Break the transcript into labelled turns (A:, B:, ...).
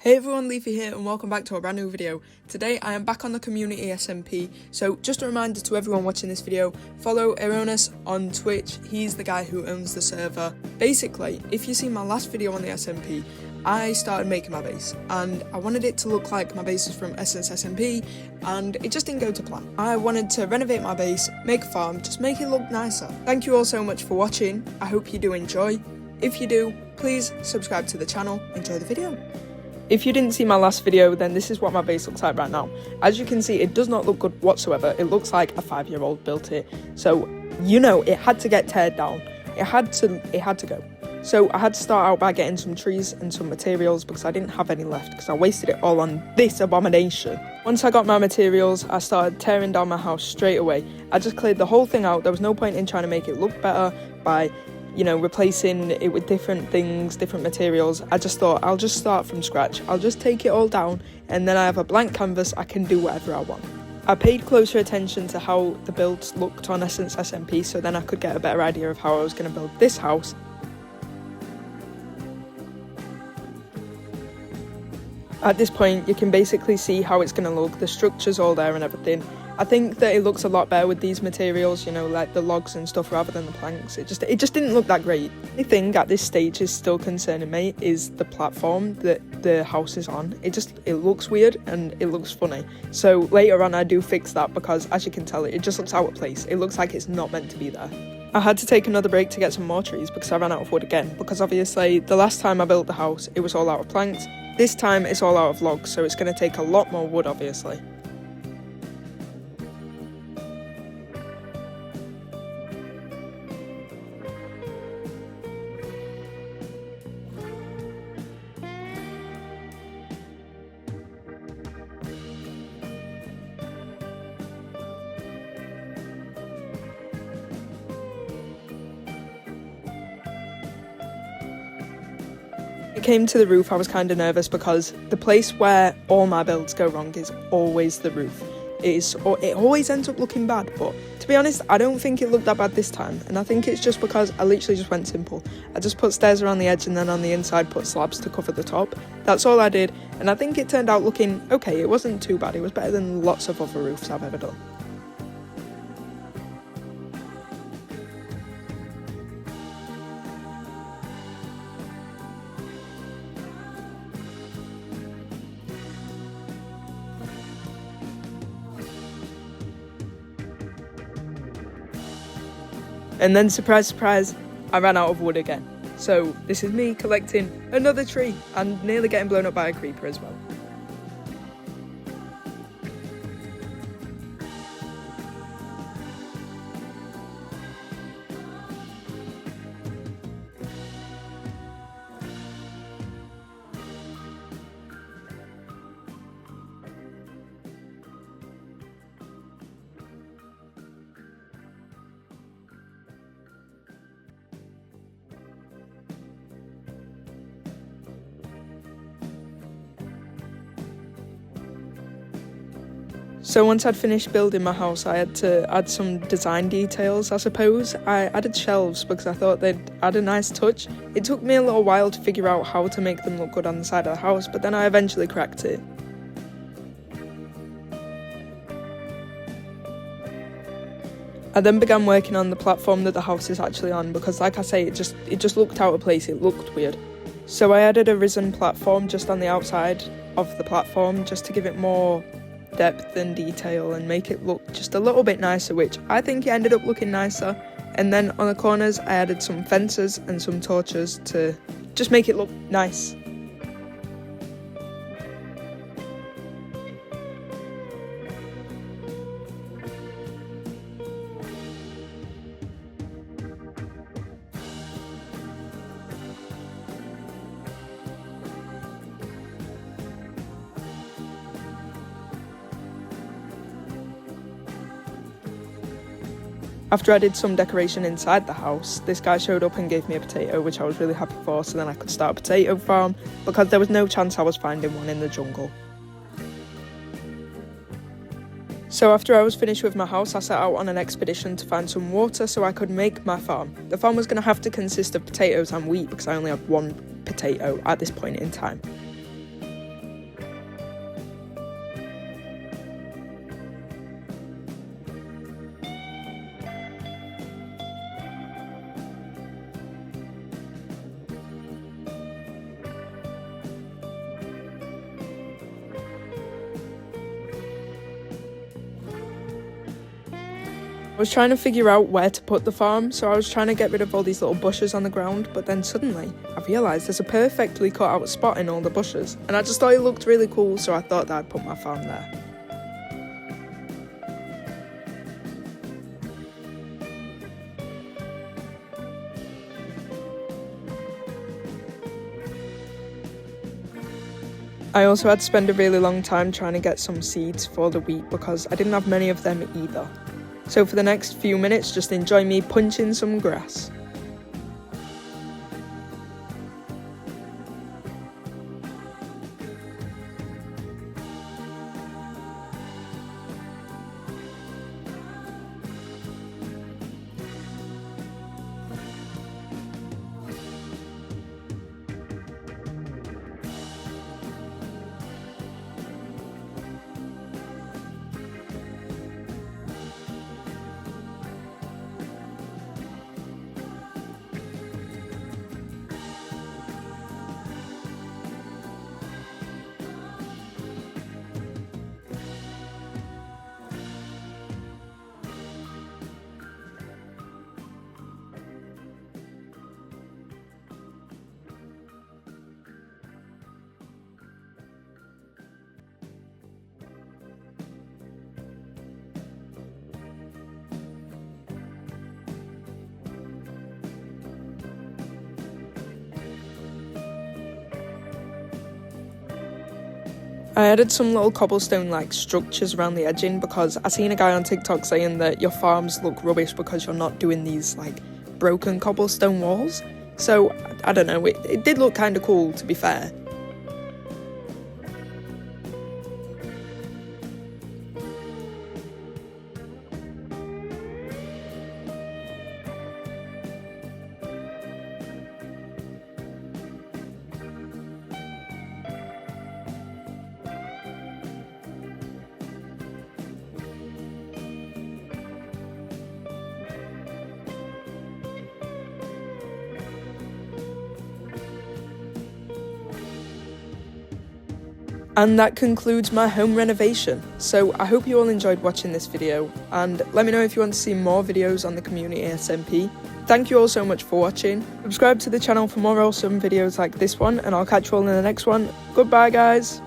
A: Hey everyone, Leafie here and welcome back to a brand new video. Today I am back on the CommunitySMP, so just a reminder to everyone watching this video, follow Erroneous on Twitch. He's the guy who owns the server. Basically, if you see my last video on the SMP, I started making my base and I wanted it to look like my base is from SMP and it just didn't go to plan. I wanted to renovate my base, make a farm, just make it look nicer. Thank you all so much for watching. I hope you do enjoy. If you do, please subscribe to the channel. Enjoy the video. If you didn't see my last video, then this is what my base looks like right now. As you can see, it does not look good whatsoever. It looks like a 5-year-old built it. So, you know, it had to get teared down. It had to go. So I had to start out by getting some trees and some materials because I didn't have any left because I wasted it all on this abomination. Once I got my materials, I started tearing down my house straight away. I just cleared the whole thing out. There was no point in trying to make it look better by replacing it with different things, different materials. I just thought, I'll just start from scratch. I'll just take it all down and then I have a blank canvas, I can do whatever I want. I paid closer attention to how the builds looked on Essence SMP so then I could get a better idea of how I was going to build this house. At this point, you can basically see how it's going to look, the structure's all there and everything. I think that it looks a lot better with these materials, like the logs and stuff rather than the planks. It just didn't look that great. The thing at this stage is still concerning me is the platform that the house is on. It looks weird and it looks funny. So later on I do fix that because as you can tell, it just looks out of place. It looks like it's not meant to be there. I had to take another break to get some more trees because I ran out of wood again. Because obviously the last time I built the house, it was all out of planks. This time it's all out of logs, so it's going to take a lot more wood obviously. It came to the roof, I was kind of nervous because the place where all my builds go wrong is always the roof. It always ends up looking bad, but to be honest, I don't think it looked that bad this time, and I think it's just because I literally just went simple. I just put stairs around the edge and then on the inside put slabs to cover the top. That's all I did, and I think it turned out looking okay. It wasn't too bad, it was better than lots of other roofs I've ever done. And then surprise, surprise, I ran out of wood again. So this is me collecting another tree and nearly getting blown up by a creeper as well. So once I'd finished building my house, I had to add some design details, I suppose. I added shelves because I thought they'd add a nice touch. It took me a little while to figure out how to make them look good on the side of the house, but then I eventually cracked it. I then began working on the platform that the house is actually on because, like I say, it just looked out of place, it looked weird. So I added a risen platform just on the outside of the platform just to give it more depth and detail and make it look just a little bit nicer, which I think it ended up looking nicer. And then on the corners I added some fences and some torches to just make it look nice. After I did some decoration inside the house, this guy showed up and gave me a potato, which I was really happy for, so then I could start a potato farm, because there was no chance I was finding one in the jungle. So after I was finished with my house, I set out on an expedition to find some water so I could make my farm. The farm was going to have to consist of potatoes and wheat because I only had one potato at this point in time. I was trying to figure out where to put the farm, so I was trying to get rid of all these little bushes on the ground, but then suddenly I realised there's a perfectly cut out spot in all the bushes, and I just thought it looked really cool, so I thought that I'd put my farm there. I also had to spend a really long time trying to get some seeds for the wheat because I didn't have many of them either. So for the next few minutes, just enjoy me punching some grass. I added some little cobblestone like structures around the edging because I seen a guy on TikTok saying that your farms look rubbish because you're not doing these like broken cobblestone walls. So I don't know, it did look kind of cool, to be fair. And that concludes my home renovation. So I hope you all enjoyed watching this video, and let me know if you want to see more videos on the CommunitySMP. Thank you all so much for watching. Subscribe to the channel for more awesome videos like this one, and I'll catch you all in the next one. Goodbye, guys.